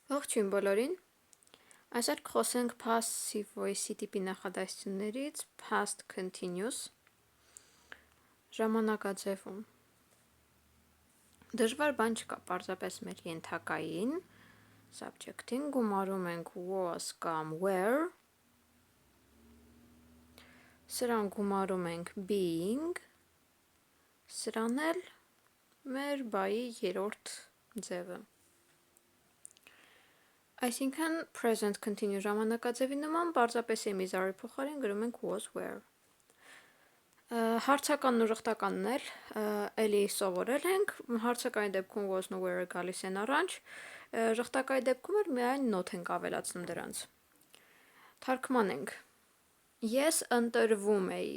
Ողջույն բոլորին։ Այսօր կխոսենք passive voice-ի տիպի նախադասություններից past continuous ժամանակաձևում։ Դժվար բան չկա, պարզապես մեր ենթակային subject-ին գումարում ենք was կամ were, սրան գումարում ենք being, սրան էլ մեր բայի երրորդ ձևը։ Այսինքն present continuous ժամանակաձևի նման պարզապես եմի զարի փոխարեն գրում ենք was were։ Հարցականն ու ժխտականն էլ էլի սովորել ենք, հարցականի դեպքում was-ն ու were-ը գալիս են առաջ, ժխտականի դեպքում էլ միայն not ենք ավելացնում դրանց։ Թարգմանենք։ Ես ընտրվում էի,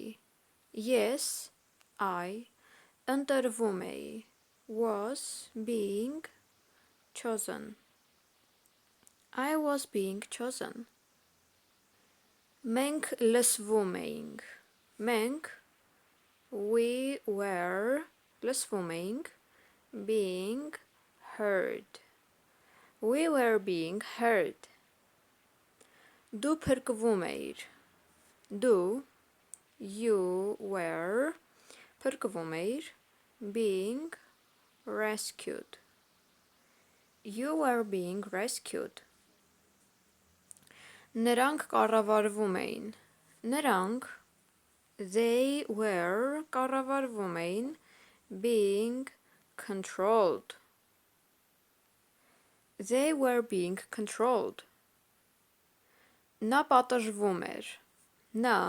ես, I, ընտրվում էի, was being chosen, I was being chosen. Մենք լսվում էինք, մենք, we were, լսվում էինք, being heard, we were being heard. Դու փրկվում էիր, դու, you were, փրկվում էիր, being rescued, you were being rescued. Նրանք կառավարվում էին, նրանք, they were, կառավարվում էին, being controlled, they were being controlled. Նա պատժվում էր, նա,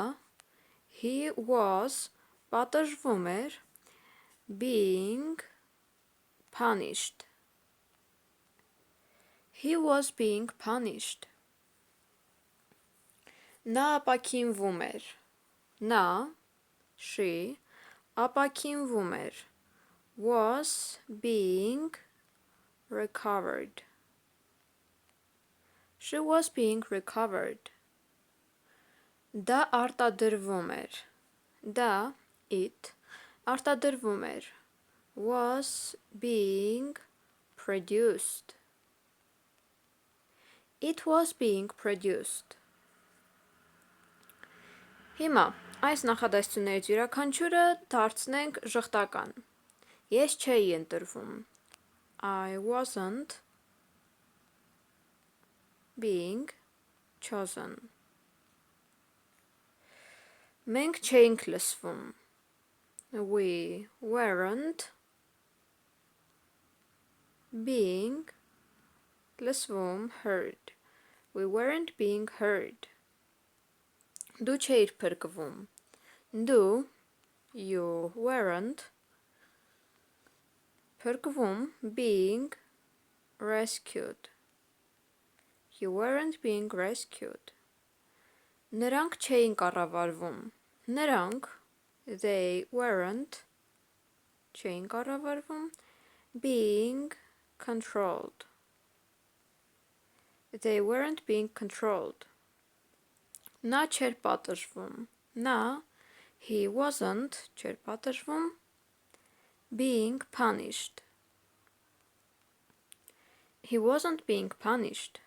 he was, պատժվում էր, being punished, he was being punished. Նա ապաքինվում էր, նա, she, ապաքինվում էր, was being recovered, she was being recovered. Դա արտադրվում էր, դա, it, արտադրվում էր, was being produced, it was being produced. Հիմա, այս նախադասություններից յուրաքանչյուրը դարձնենք ժխտական։ Ես չէի ընտրվում, I wasn't being chosen. Մենք չէինք լսվում, we weren't being լսվում, heard, we weren't being heard. Դու չէիր փրկվում, դու, you weren't, փրկվում, being rescued, you weren't being rescued. Նրանք չէին կառավարվում, նրանք, they weren't, չէին կառավարվում, being controlled, they weren't being controlled. Նա չէր պատժվում, նա, he wasn't, չէր պատժվում, being punished, he wasn't being punished.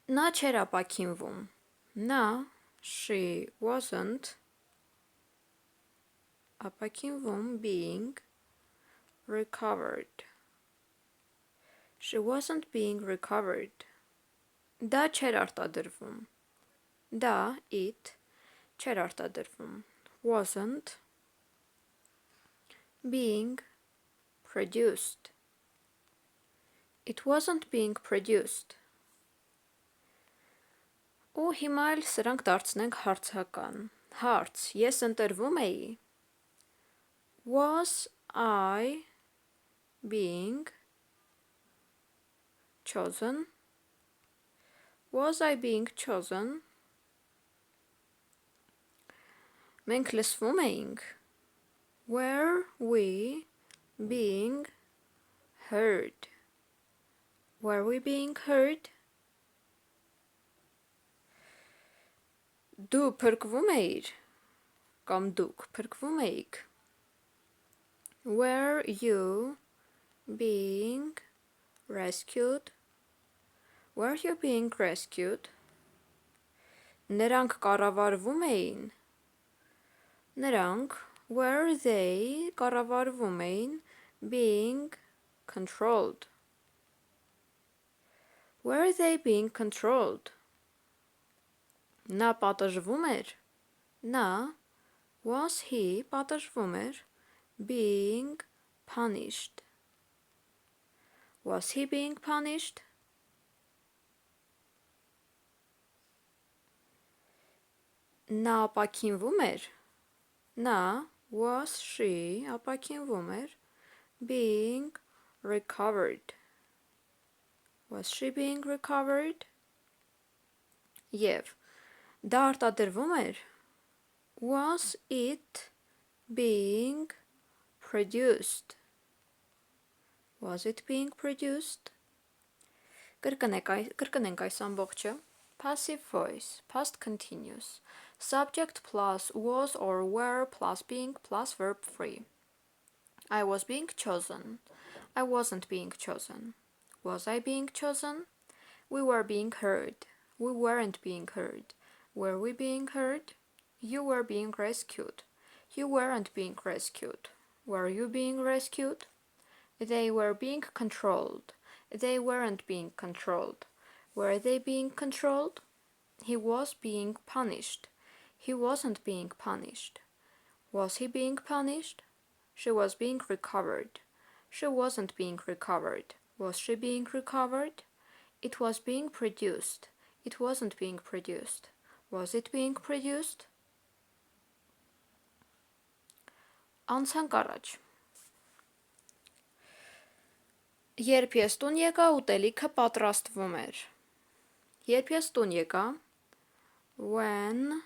Նա չէր ապաքինվում, նա, she wasn't, ապաքինվում, being recovered, she wasn't being recovered. Դա չէր արտադրվում, դա, it, չէր արտադրվում, wasn't, being produced, it wasn't being produced. Ու հիմա էլ սրանք դարձնենք հարցական, հարց, ես ընտրվում էի, was I being chosen, was I being chosen? Մենք լսվում էինք, were we being heard, were we being heard? Դու փրկվում էիր, կամ դուք փրկվում էիք, were you being rescued? Were you being rescued? Նրանք կառավարվում էին. Նրանք, were they, կառավարվում էին, being controlled. Were they being controlled? Նա պատժվում էր. Նա, was he, պատժվում էր, being punished. Was he being punished? Նա ապաքինվում էր. Նա, was she, ապաքինվում էր, being recovered. Was she being recovered? Եվ դա արտադրվում էր. Was it being produced? Was it being produced? Կրկնենք այս ամբողջը. Passive voice, past continuous, subject plus was or were plus being plus verb 3. I was being chosen. I wasn't being chosen. Was I being chosen? We were being heard. We weren't being heard. Were we being heard? You were being rescued. You weren't being rescued. Were you being rescued? They were being controlled. They weren't being controlled. Were they being controlled? He was being punished. He wasn't being punished. Was he being punished? She was being recovered. She wasn't being recovered. Was she being recovered? It was being produced. It wasn't being produced. Was it being produced? Անցանք առաջ. Երբ ես տուն եկա, ուտելիքը պատրաստվում էր. Երբ ես տուն եկա, when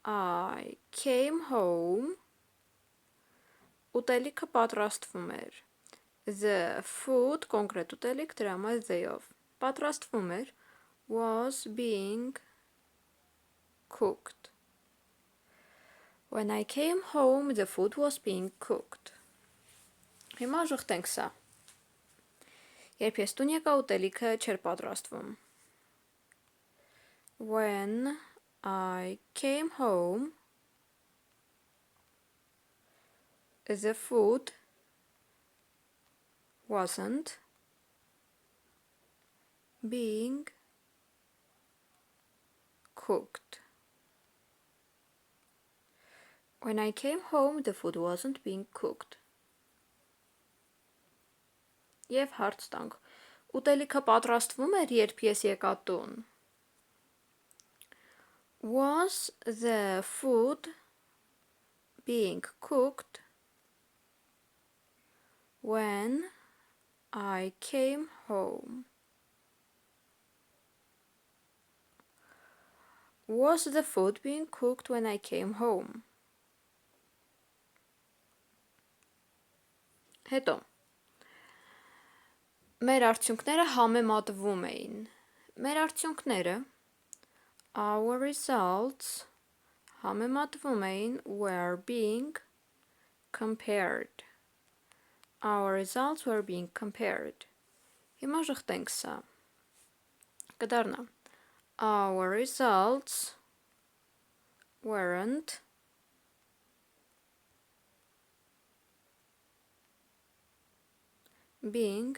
I came home, ուտելիքը պատրաստվում էր. The food, կոնկրետ ուտելիք, դրա համար they-ով. Պատրաստվում էր, was being cooked. When I came home, the food was being cooked. Հիմա ժխտենք սա. Երբ ես տուն եկա, ուտելիքը չէր պատրաստվում. When I came home, the food wasn't being cooked. When I came home, the food wasn't being cooked. Եվ հարց տանք. Ուտելիքը պատրաստվում էր, երբ ես եկա տուն. Was the food being cooked when I came home? Was the food being cooked when I came home? Հետո մեր արդյունքները համեմատվում էին. Մեր արդյունքները our results համեմատվում էին were being compared. Our results were being compared. Հիմա ժխտենք սա. Կդառնա our results weren't being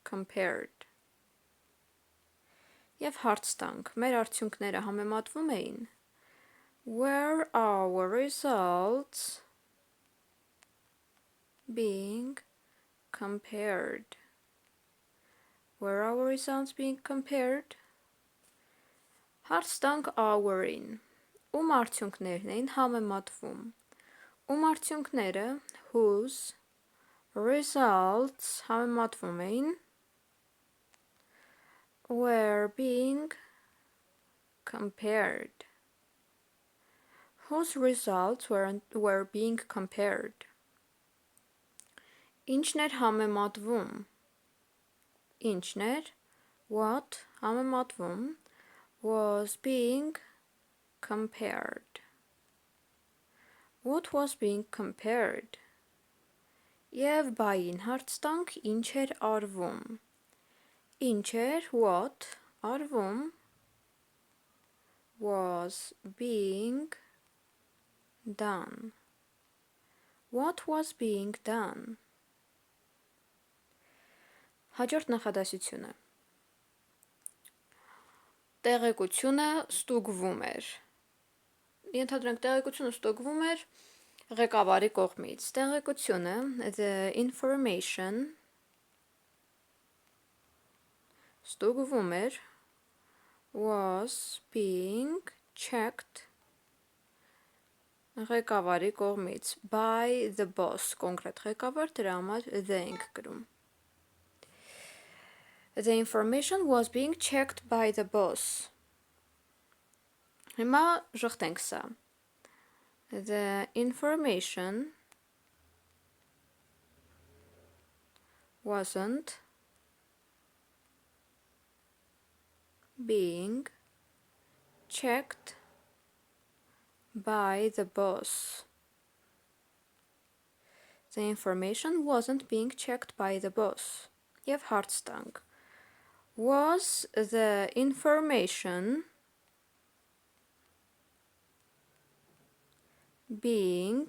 compared. Եվ հարց տանք, մեր արդյունքները համեմատվում էին. Were our results being compared? Were our results being compared? Հարց տանք our-ին. Ում արդյունքներն էին համեմատվում. Ում արդյունքները whose results համեմատվում էին were being compared. Whose results were being compared. Ինչն էր համեմատվում. Ինչն էր what համեմատվում was being compared. What was being compared. Եվ բային հարց տանք ինչ էր արվում. Ինչ էր, what, արվում, was being done. What was being done? Հաջորդ նախադասությունը։ Տեղեկությունը ստուգվում էր։ Ենթադրենք տեղեկությունը ստուգվում էր ղեկավարի կողմից։ Տեղեկությունը, the information, ստուգվում էր, was being checked ղեկավարի կողմից, by the boss, կոնկրետ ղեկավար, դրա համար the ենք գրում։ The information was being checked by the boss. Հիմա ժխտենք սա։ The information wasn't being checked by the boss. The information wasn't being checked by the boss. Եվ հարց տանք. Was the information being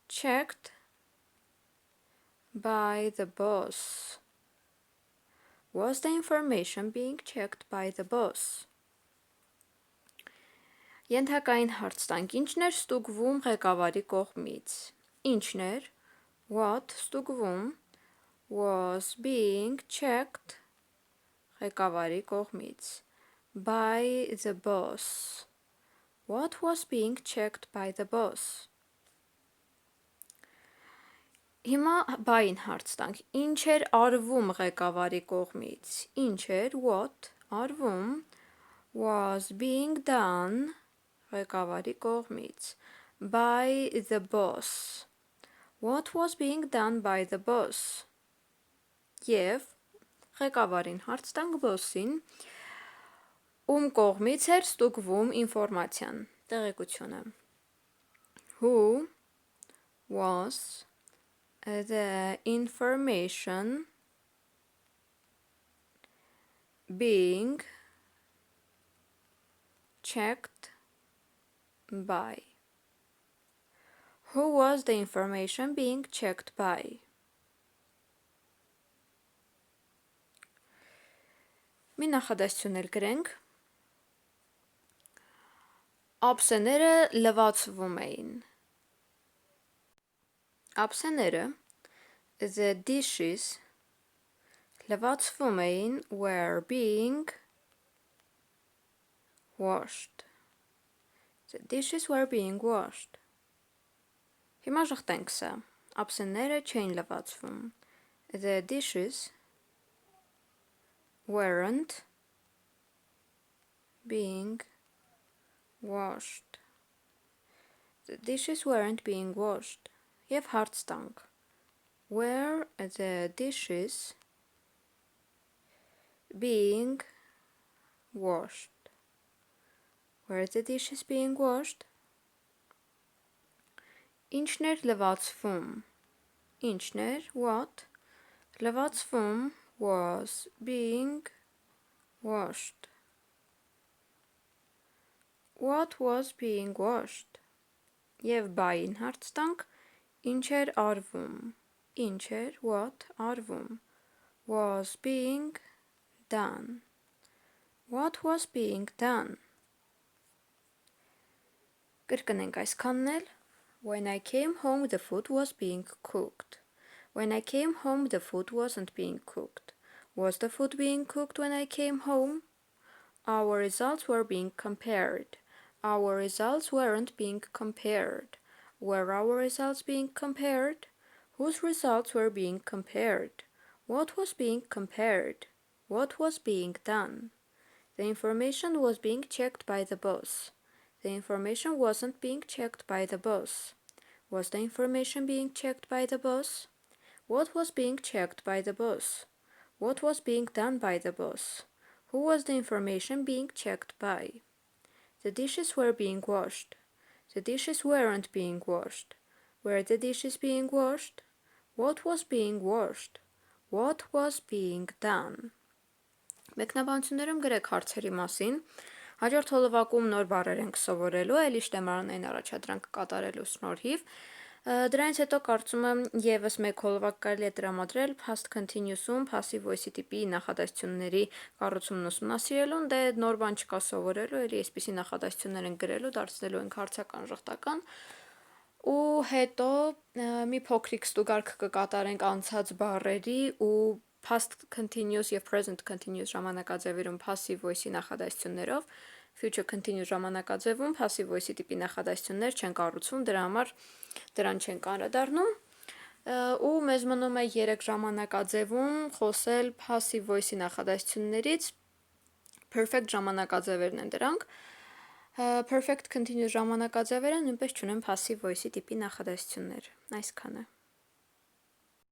checked by the boss? Was the information being checked by the boss? Ենթակային հարց տանք. Ինչն էր ստուգվում ղեկավարի կողմից? Ինչն էր? What ստուգվում was being checked ղեկավարի կողմից by the boss. What was being checked by the boss? Հիմա բային հարց տանք. Ինչ էր արվում ղեկավարի կողմից? Ինչ էր? What արվում was being done ղեկավարի կողմից by the boss. What was being done by the boss? Եվ ղեկավարին հարց տանք boss-ին, ում կողմից էր ստուգվում ինֆորմացիան, տեղեկությունը։ Who was the information being checked by? Who was the information being checked by? Մի նախադասություն էլ գրենք։ Ափսեները լվացվում էին։ Ափսեները, the dishes, լվացվում էին, were being washed. The dishes were being washed. Հիմա ժխտենք սա։ Ափսեները չէին լվացվում։ The dishes weren't being washed. The dishes weren't being washed. Եվ հարց տանք. Were the dishes being washed? Were the dishes being washed? Ինչն էր լվացվում? Ինչն էր? What? Լվացվում was being washed. What was being washed? Եվ բային հարց տանք. Ինչ էր արվում? Ինչ էր? What? Արվում was being done. What was being done? Կրկնենք այսքանն էլ. When I came home the food was being cooked. When I came home the food wasn't being cooked. Was the food being cooked when I came home? Our results were being compared. Our results weren't being compared. Were our results being compared? Whose results were being compared? What was being compared? What was being done? The information was being checked by the boss. The information wasn't being checked by the boss. Was the information being checked by the boss? What was being checked by the boss? What was being done by the boss? Who was the information being checked by? The dishes were being washed. The dishes weren't being washed. Were the dishes being washed? What was being washed? What was being done? Մեկնաբանություններում գրեք հարցերի մասին, հաջորդ հոլովակում նոր բառեր ենք սովորելու, այլ իշտեմարանային առաջադրանք կատարելու շնորհիվ, դրանից հետո կարծում եմ եւս մեկ հոլովակ կարելի է տրամադրել past continuous-ում passive voice-ի տիպի նախադասությունների կառուցումն ուսումնասիրելուն, դե նոր բան չկա սովորելու, էլի այսպիսի նախադասություններ ենք գրելու, դարձնելու ենք հարցական, ժխտական, ու հետո մի փոքրիկ ստուգարք կկատարենք անցած բառերի ու past continuous եւ present continuous ժամանակաձևերում passive voice-ի նախադասություններով, future continuous ժամանակաձևում passive voice-ի տիպի նախադասություններ չեն կառուցվում, դրա համար դրան չենք անդրադառնում, ու մեզ մնում է 3 ժամանակաձևում խոսել passive voice-ի նախադասություններից, perfect ժամանակաձևերն են դրանք, perfect continuous ժամանակաձևերը նույնպես չունեն passive voice-ի տիպի նախադասություններ, այսքանը